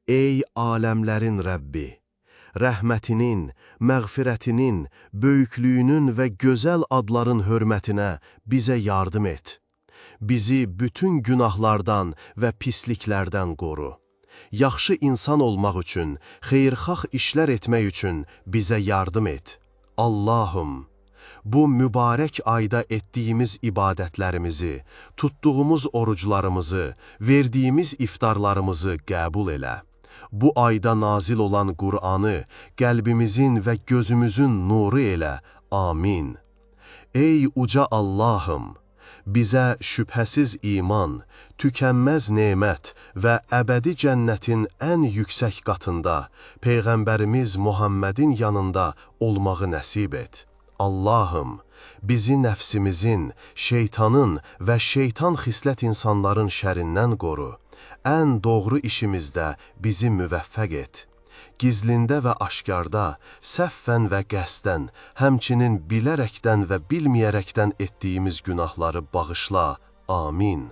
Ey aləmlərin Rəbbi! Rəhmətinin, məğfirətinin, böyüklüyünün və gözəl adların hörmətinə bizə yardım et. Bizi bütün günahlardan və pisliklərdən qoru. Yaxşı insan olmaq üçün, xeyirxah işlər etmək üçün bizə yardım et. Allahım, bu mübarək ayda etdiyimiz ibadətlərimizi, tutduğumuz oruclarımızı, verdiyimiz iftarlarımızı qəbul elə. Bu ayda nazil olan Qur'anı qəlbimizin və gözümüzün nuru elə. Amin. Ey uca Allahım! Bizə şübhəsiz iman, tükənməz nemət və əbədi cənnətin ən yüksək qatında, Peyğəmbərimiz Muhammedin yanında olmağı nəsib et. Allahım, bizi nəfsimizin, şeytanın və şeytan xislət insanların şərindən qoru. Ən doğru işimizdə bizi müvəffəq et. Gizlində və aşkarda, səhvən və qəsdən, həmçinin bilərəkdən və bilməyərəkdən etdiyimiz günahları bağışla. Amin.